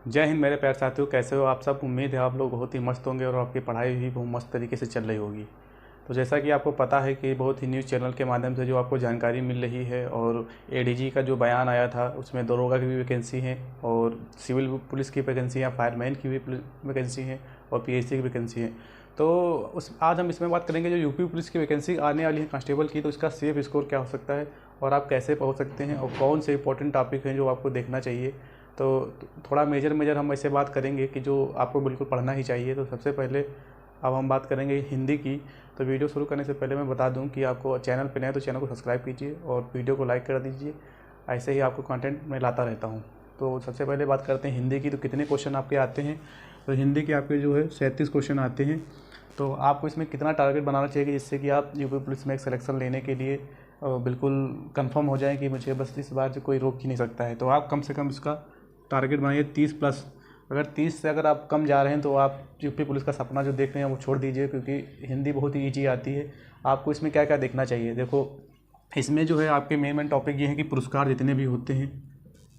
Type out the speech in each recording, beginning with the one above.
जय हिंद मेरे प्यारे साथियों, कैसे हो आप सब। उम्मीद है आप लोग बहुत ही मस्त होंगे और आपकी पढ़ाई भी बहुत मस्त तरीके से चल रही होगी। तो जैसा कि आपको पता है कि बहुत ही न्यूज़ चैनल के माध्यम से जो आपको जानकारी मिल रही है, और एडीजी का जो बयान आया था उसमें दरोगा की भी वैकेंसी है, और सिविल पुलिस की वैकेंसी है, फायरमैन की भी वैकेंसी है, और पीएससी की वैकेंसी है। तो आज हम इसमें बात करेंगे जो यूपी पुलिस की वैकेंसी आने वाली है कांस्टेबल की, तो इसका सेफ स्कोर क्या हो सकता है और आप कैसे पहुँच सकते हैं, और कौन से इंपॉर्टेंट टॉपिक हैं जो आपको देखना चाहिए। तो थोड़ा मेजर हम ऐसे बात करेंगे कि जो आपको बिल्कुल पढ़ना ही चाहिए। तो सबसे पहले अब हम बात करेंगे हिंदी की। तो वीडियो शुरू करने से पहले मैं बता दूं कि आपको चैनल पर नए तो चैनल को सब्सक्राइब कीजिए और वीडियो को लाइक कर दीजिए। ऐसे ही आपको कंटेंट मैं लाता रहता हूं। तो सबसे पहले बात करते हैं हिंदी की। तो कितने क्वेश्चन आपके आते हैं। तो हिंदी के आपके जो है 37 क्वेश्चन आते हैं। तो आपको इसमें कितना टारगेट बनाना चाहिए जिससे कि आप यूपी पुलिस में एक सिलेक्शन लेने के लिए बिल्कुल कंफर्म हो जाए कि मुझे बस इस बार से कोई रोक ही नहीं सकता है। तो आप कम से कम इसका टारगेट बनाइए 30 प्लस। अगर 30 से अगर आप कम जा रहे हैं तो आप यूपी पुलिस का सपना जो देख रहे हैं वो छोड़ दीजिए, क्योंकि हिंदी बहुत ही ईजी आती है। आपको इसमें क्या क्या देखना चाहिए, देखो इसमें जो है आपके मेन टॉपिक ये है कि पुरस्कार जितने भी होते हैं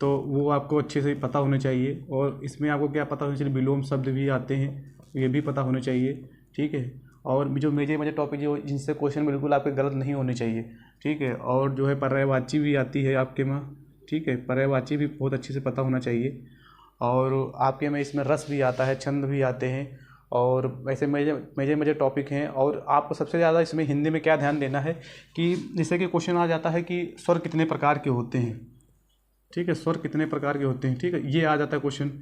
तो वो आपको अच्छे से पता होने चाहिए। और इसमें आपको क्या पता होना चाहिए, विलोम शब्द भी आते हैं, ये भी पता होने चाहिए। ठीक है। और जो मेजर टॉपिक जो जिनसे क्वेश्चन बिल्कुल आपके गलत नहीं होने चाहिए। ठीक है। और जो है पर्यायवाची भी आती है आपके में। ठीक है। पर्यायवाची भी बहुत अच्छे से पता होना चाहिए। और आपके में इसमें रस भी आता है, छंद भी आते हैं, और वैसे मेजर टॉपिक हैं। और आपको सबसे ज़्यादा इसमें हिंदी में क्या ध्यान देना है कि जैसे कि क्वेश्चन आ जाता है कि स्वर कितने प्रकार के होते हैं। ठीक है। स्वर कितने प्रकार के होते हैं, ठीक है, ये आ जाता है क्वेश्चन।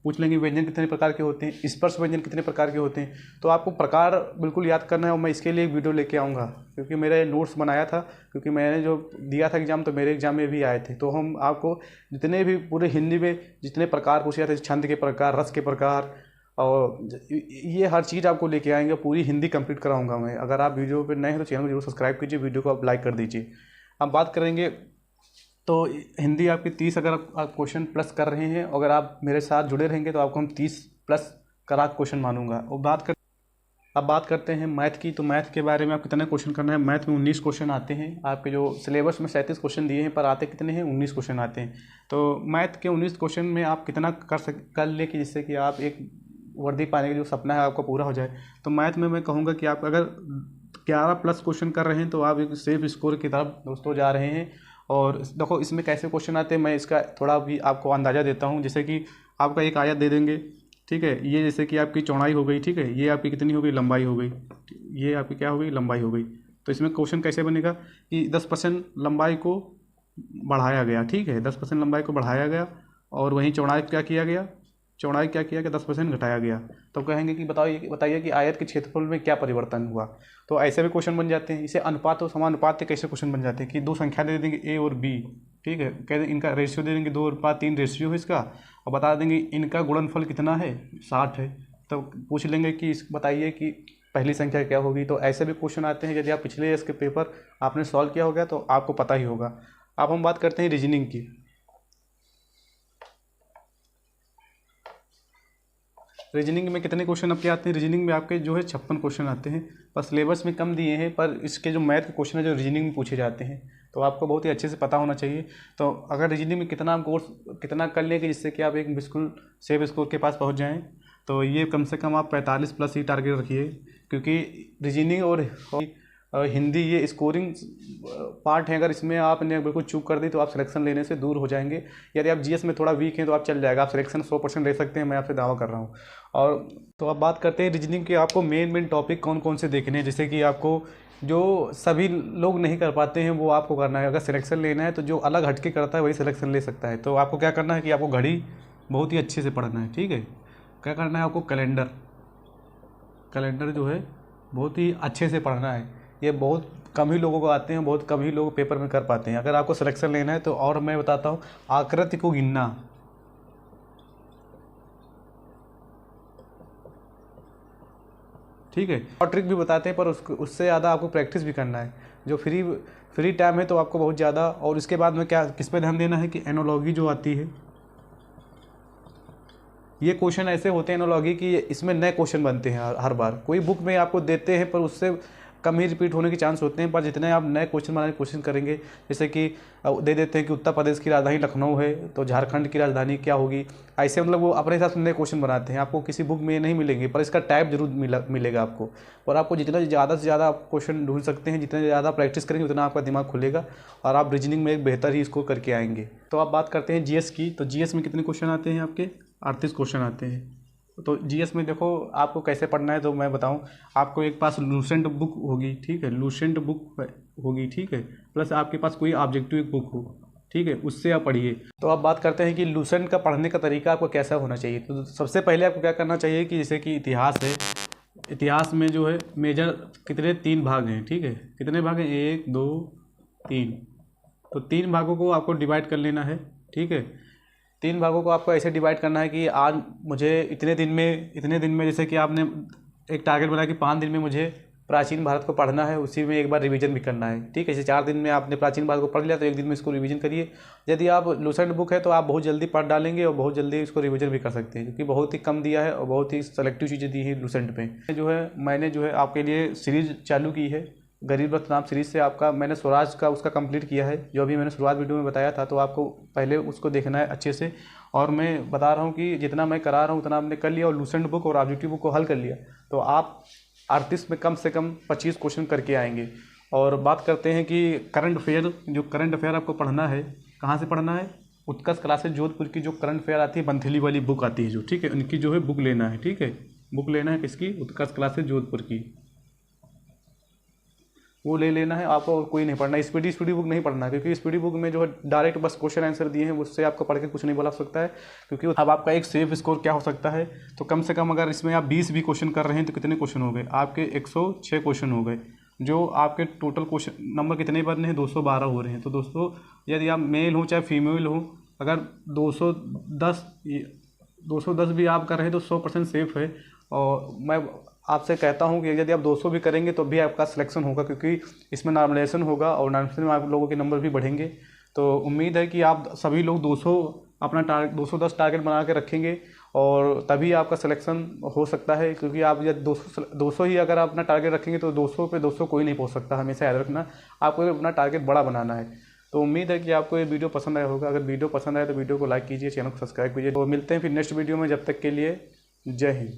पूछ लेंगे व्यंजन कितने प्रकार के होते हैं, स्पर्श व्यंजन कितने प्रकार के होते हैं। तो आपको प्रकार बिल्कुल याद करना है, और मैं इसके लिए एक वीडियो लेके आऊँगा, क्योंकि मेरा नोट्स बनाया था, क्योंकि मैंने जो दिया था एग्जाम तो मेरे एग्जाम में भी आए थे। तो हम आपको जितने भी पूरे हिंदी में जितने प्रकार पूछे जाते हैं, छंद के प्रकार, रस के प्रकार, और ये हर चीज़ आपको लेके आएंगे, पूरी हिंदी कंप्लीट कराऊंगा मैं। अगर आप वीडियो पर नए हैं तो चैनल को जरूर सब्सक्राइब कीजिए, वीडियो को आप लाइक कर दीजिए। अब बात करेंगे तो हिंदी आपकी 30 अगर आप क्वेश्चन प्लस कर रहे हैं, अगर आप मेरे साथ जुड़े रहेंगे तो आपको हम 30 प्लस करा क्वेश्चन मानूंगा। और अब बात करते हैं मैथ की। तो मैथ के बारे में आप कितने क्वेश्चन करना है। मैथ में 19 क्वेश्चन आते हैं। आपके जो सिलेबस में 37 क्वेश्चन दिए हैं, पर आते कितने हैं, 19 क्वेश्चन आते हैं। तो मैथ के 19 क्वेश्चन में आप कितना कर ले कि जिससे कि आप एक वर्दी पाने का जो सपना है आपका पूरा हो जाए। तो मैथ में मैं कहूँगा कि आप अगर 11 प्लस क्वेश्चन कर रहे हैं तो आप एक सेफ स्कोर की तरफ दोस्तों जा रहे हैं। और देखो इसमें कैसे क्वेश्चन आते हैं, मैं इसका थोड़ा भी आपको अंदाज़ा देता हूँ। जैसे कि आपका एक आयत दे देंगे, ठीक है, ये जैसे कि आपकी चौड़ाई हो गई, ठीक है, ये आपकी कितनी हो गई, लंबाई हो गई, ये आपकी क्या हो गई, लंबाई हो गई। तो इसमें क्वेश्चन कैसे बनेगा कि 10% लंबाई को बढ़ाया गया, ठीक है, 10% लंबाई को बढ़ाया गया, और वहीं चौड़ाई क्या किया गया, चौड़ाई क्या किया गया, 10% घटाया गया। तो कहेंगे कि बताइए कि आयत के क्षेत्रफल में क्या परिवर्तन हुआ। तो ऐसे भी क्वेश्चन बन जाते हैं। इसे अनुपात और समानुपात के कैसे क्वेश्चन बन जाते हैं कि दो संख्या दे देंगे ए और बी, ठीक है, कह देंगे इनका रेशियो दे देंगे 2:3 रेशियो है इसका, और बता देंगे इनका गुणनफल कितना है, 60 है। तो पूछ लेंगे कि बताइए कि पहली संख्या क्या होगी। तो ऐसे भी क्वेश्चन आते हैं। यदि आप पिछले इसके पेपर आपने सॉल्व किया होगा तो आपको पता ही होगा। अब हम बात करते हैं रीजनिंग की। रीजनिंग में कितने क्वेश्चन आपके आते हैं। रीजनिंग में आपके जो है 56 क्वेश्चन आते हैं। पर सिलेबस में कम दिए हैं, पर इसके जो मैथ के क्वेश्चन है जो रीजनिंग में पूछे जाते हैं, तो आपको बहुत ही अच्छे से पता होना चाहिए। तो अगर रीजनिंग में कितना कर लेंगे जिससे कि आप एक बिल्कुल सेफ स्कोर के पास पहुंच जाएं, तो ये कम से कम आप 45 प्लस ही टारगेट रखिए, क्योंकि रीजनिंग और हिंदी ये स्कोरिंग पार्ट है। अगर इसमें आपने बिल्कुल चूक कर दी तो आप सिलेक्शन लेने से दूर हो जाएंगे। यदि आप जीएस में थोड़ा वीक हैं तो आप चल जाएगा, आप सिलेक्शन 100% ले सकते हैं, मैं आपसे दावा कर रहा हूँ। और तो अब बात करते हैं रीजनिंग के आपको मेन टॉपिक कौन कौन से देखने हैं, जैसे कि आपको जो सभी लोग नहीं कर पाते हैं वो आपको करना है। अगर सिलेक्शन लेना है तो जो अलग हटके करता है वही सिलेक्शन ले सकता है। तो आपको क्या करना है कि आपको घड़ी बहुत ही अच्छे से पढ़ना है, ठीक है। क्या करना है आपको, कैलेंडर जो है बहुत ही अच्छे से पढ़ना है। ये बहुत कम ही लोगों को आते हैं, बहुत कम ही लोग पेपर में कर पाते हैं। अगर आपको सिलेक्शन लेना है तो, और मैं बताता हूँ, आकृति को गिनना, ठीक है, और ट्रिक भी बताते हैं, पर उससे ज़्यादा आपको प्रैक्टिस भी करना है। जो फ्री टाइम है तो आपको बहुत ज़्यादा। और इसके बाद में क्या किस पे ध्यान देना है कि एनोलॉजी जो आती है, ये क्वेश्चन ऐसे होते हैं एनोलॉजी की, इसमें नए क्वेश्चन बनते हैं हर बार। कोई बुक में आपको देते हैं पर उससे कम ही रिपीट होने के चांस होते हैं, पर जितने आप नए क्वेश्चन बनाने की कोशिश करेंगे, जैसे कि दे देते हैं कि उत्तर प्रदेश की राजधानी लखनऊ है तो झारखंड की राजधानी क्या होगी, ऐसे मतलब वो अपने हिसाब से नए क्वेश्चन बनाते हैं। आपको किसी बुक में नहीं मिलेंगे, पर इसका टाइप जरूर मिलेगा आपको। और आपको जितना ज़्यादा से ज़्यादा आप क्वेश्चन ढूंढ सकते हैं, जितने ज़्यादा प्रैक्टिस करेंगे उतना आपका दिमाग खुलेगा और आप रीजनिंग में एक बेहतर ही स्कोर करके आएंगे। तो आप बात करते हैं जीएस की। तो जीएस में कितने क्वेश्चन आते हैं आपके? 38 क्वेश्चन आते हैं। तो जीएस में देखो आपको कैसे पढ़ना है, तो मैं बताऊं, आपको एक पास लूसेंट बुक होगी, ठीक है, लूसेंट बुक होगी, ठीक है, प्लस आपके पास कोई ऑब्जेक्टिव बुक हो, ठीक है, उससे आप पढ़िए। तो आप बात करते हैं कि लूसेंट का पढ़ने का तरीका आपको कैसा होना चाहिए। तो सबसे पहले आपको क्या करना चाहिए कि जैसे कि इतिहास है, इतिहास में जो है मेजर कितने 3 भाग हैं, ठीक है, कितने भाग हैं, 1 2 3। तो 3 भागों को आपको डिवाइड कर लेना है, ठीक है। 3 भागों को आपको ऐसे डिवाइड करना है कि आज मुझे इतने दिन में जैसे कि आपने एक टारगेट बनाया कि 5 दिन में मुझे प्राचीन भारत को पढ़ना है, उसी में एक बार रिवीजन भी करना है, ठीक है। जैसे 4 दिन में आपने प्राचीन भारत को पढ़ लिया तो 1 दिन में इसको रिवीजन करिए। यदि आप लूसेंट बुक है तो आप बहुत जल्दी पढ़ डालेंगे और बहुत जल्दी इसको रिवीजन भी कर सकते हैं, क्योंकि बहुत ही कम दिया है और बहुत ही सेलेक्टिव चीज़ें दी है लूसेंट पे। जो है मैंने जो है आपके लिए सीरीज चालू की है, गरीब रथ नाम सीरीज से आपका मैंने स्वराज का उसका कंप्लीट किया है, जो अभी मैंने शुरुआत वीडियो में बताया था। तो आपको पहले उसको देखना है अच्छे से, और मैं बता रहा हूँ कि जितना मैं करा रहा हूँ उतना आपने कर लिया और लूसेंट बुक और ऑब्जेक्टिव बुक को हल कर लिया तो आप 38 में कम से कम 25 क्वेश्चन करके आएंगे। और बात करते हैं कि करंट अफेयर, जो करंट अफेयर आपको पढ़ना है, कहाँ से पढ़ना है? उत्कर्ष क्लासेस जोधपुर की जो करंट अफेयर आती है, बंथेली वाली बुक आती है जो, ठीक है, उनकी जो है बुक लेना है, ठीक है, बुक लेना है किसकी? उत्कर्ष क्लासेस जोधपुर की, वो ले लेना है आपको। और कोई नहीं पढ़ना, स्पीडी बुक नहीं पढ़ना, क्योंकि स्पीडी बुक में जो है डायरेक्ट बस क्वेश्चन आंसर दिए हैं, उससे आपको पढ़ के कुछ नहीं बोला सकता है। क्योंकि अब आपका एक सेफ स्कोर क्या हो सकता है, तो कम से कम अगर इसमें आप 20 भी क्वेश्चन कर रहे हैं तो कितने क्वेश्चन हो गए आपके? 106 क्वेश्चन हो गए। जो आपके टोटल क्वेश्चन नंबर कितने बनने हैं? 212 हो रहे हैं। तो दोस्तों यदि आप मेल हो चाहे फीमेल हो, अगर 210 भी आप कर रहे हैं तो 100% सेफ है। और मैं आपसे कहता हूं कि यदि आप 200 भी करेंगे तो भी आपका सिलेक्शन होगा, क्योंकि इसमें नॉर्मलाइजेशन होगा और नॉर्मलाइजेशन में आप लोगों के नंबर भी बढ़ेंगे। तो उम्मीद है कि आप सभी लोग 200 अपना 210 टारगेट बना के रखेंगे और तभी आपका सिलेक्शन हो सकता है। क्योंकि आप यदि 200 ही अगर आप अपना टारगेट रखेंगे तो 200 पे 200 कोई नहीं पहुँच सकता, हमेशा याद रखना। आपको अपना टारगेट बड़ा बनाना है। तो उम्मीद है कि आपको ये वीडियो पसंद आया होगा। अगर वीडियो पसंद आए तो वीडियो को लाइक कीजिए, चैनल को सब्सक्राइब कीजिए। तो मिलते हैं फिर नेक्स्ट वीडियो में, जब तक के लिए जय हिंद।